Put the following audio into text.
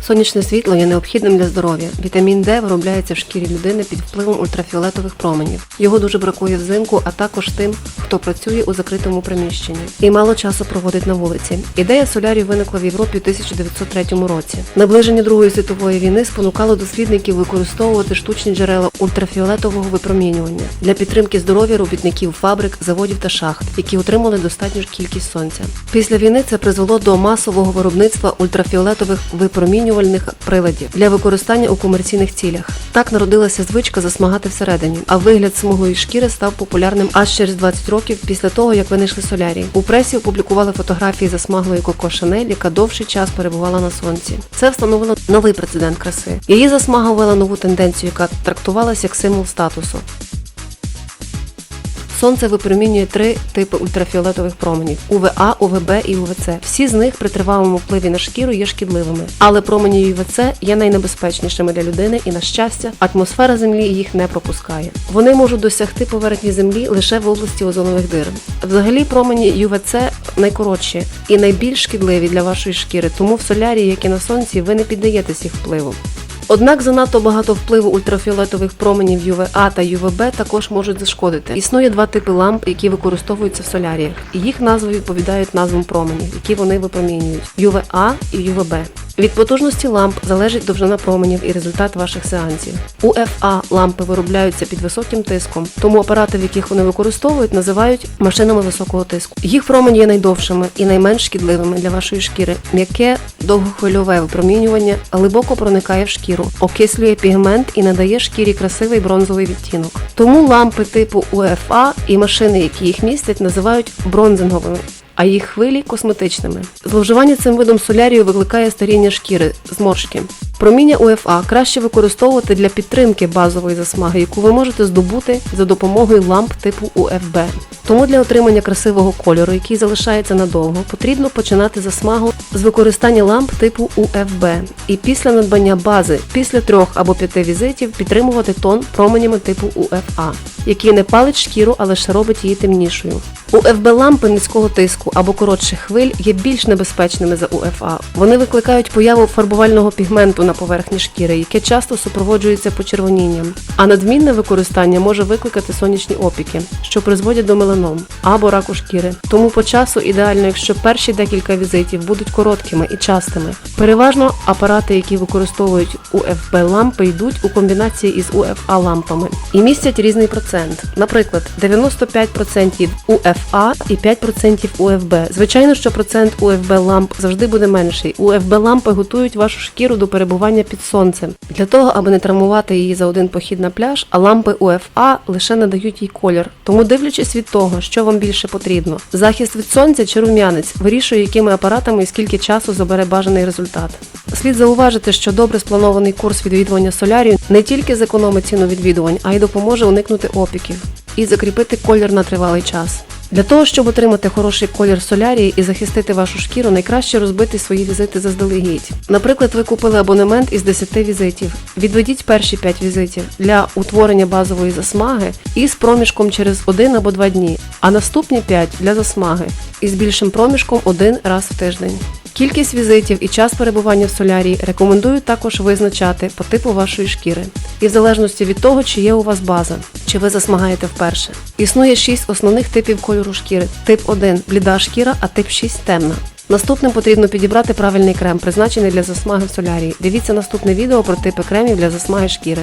Сонячне світло є необхідним для здоров'я. Вітамін Д виробляється в шкірі людини під впливом ультрафіолетових променів. Його дуже бракує взимку, а також тим, хто працює у закритому приміщенні і мало часу проводить на вулиці. Ідея солярію виникла в Європі у 1903 році. Наближення Другої світової війни спонукало дослідників використовувати штучні джерела ультрафіолетового випромінювання для підтримки здоров'я робітників фабрик, заводів та шахт, які отримали достатню кількість сонця. Після війни це призвело до масового виробництва ультрафіолетових випромінювальних приладів для використання у комерційних цілях. Так народилася звичка засмагати всередині, а вигляд смуглої шкіри став популярним аж через 20 років після того, як винайшли солярій. У пресі опублікували фотографії засмаглої Коко Шанель, яка довший час перебувала на сонці. Це встановило новий прецедент краси. Її засмага ввела нову тенденцію, яка трактувалася як символ статусу. Сонце випромінює 3 типи ультрафіолетових променів – УВА, УВБ і УВЦ. Всі з них при тривалому впливі на шкіру є шкідливими. Але промені УВЦ є найнебезпечнішими для людини і, на щастя, атмосфера Землі їх не пропускає. Вони можуть досягти поверхні Землі лише в області озонових дир. Взагалі, промені УВЦ найкоротші і найбільш шкідливі для вашої шкіри, тому в солярії, як і на сонці, ви не піддаєтесь їх впливу. Однак занадто багато впливу ультрафіолетових променів ЮВА та ЮВБ також можуть зашкодити. Існує 2 типи ламп, які використовуються в соляріях. Їх назви відповідають назвам променів, які вони випромінюють – ЮВА і ЮВБ. Від потужності ламп залежить довжина променів і результат ваших сеансів. УФА лампи виробляються під високим тиском, тому апарати, в яких вони використовують, називають машинами високого тиску. Їх промені є найдовшими і найменш шкідливими для вашої шкіри. М'яке, довгохвильове випромінювання глибоко проникає в шкіру, окислює пігмент і надає шкірі красивий бронзовий відтінок. Тому лампи типу УФА і машини, які їх містять, називають бронзинговими, а їх хвилі – косметичними. Зловживання цим видом солярію викликає старіння шкіри, зморшки. Проміння УФА краще використовувати для підтримки базової засмаги, яку ви можете здобути за допомогою ламп типу УФБ. Тому для отримання красивого кольору, який залишається надовго, потрібно починати засмагу з використання ламп типу УФБ. І після надбання бази, після 3 або 5 візитів, підтримувати тон променями типу УФА, який не палить шкіру, а лише робить її темнішою. УФБ-лампи низького тиску або коротших хвиль є більш небезпечними за УФА. Вони викликають появу фарбувального пігменту на поверхні шкіри, яке часто супроводжується почервонінням. А надмірне використання може викликати сонячні опіки, що призводять до меланом або раку шкіри. Тому по часу ідеально, якщо перші декілька візитів будуть короткими і частими. Переважно апарати, які використовують УФБ-лампи, йдуть у комбінації із УФА-лампами і містять різний процент. Наприклад, 95% УФА і 5% УФБ. Звичайно, що процент УФБ-ламп завжди буде менший. УФБ-лампи готують вашу шкіру до перебування під сонцем, для того, аби не травмувати її за один похід на пляж, а лампи УФА лише надають їй колір. Тому, дивлячись від того, що вам більше потрібно, захист від сонця чи рум'янець, вирішує, якими апаратами і скільки часу забере бажаний результат. Слід зауважити, що добре спланований курс відвідування солярію не тільки зекономить ціну відвідувань, а й допоможе уникнути опіків і закріпити колір на тривалий час. Для того, щоб отримати хороший колір солярії і захистити вашу шкіру, найкраще розбити свої візити заздалегідь. Наприклад, ви купили абонемент із 10 візитів. Відведіть перші 5 візитів для утворення базової засмаги із проміжком через 1 або 2 дні, а наступні 5 для засмаги із більшим проміжком 1 раз в тиждень. Кількість візитів і час перебування в солярії рекомендую також визначати по типу вашої шкіри. І в залежності від того, чи є у вас база, чи ви засмагаєте вперше. Існує 6 основних типів кольору шкіри. Тип 1 – бліда шкіра, а тип 6 – темна. Наступним потрібно підібрати правильний крем, призначений для засмаги в солярії. Дивіться наступне відео про типи кремів для засмаги шкіри.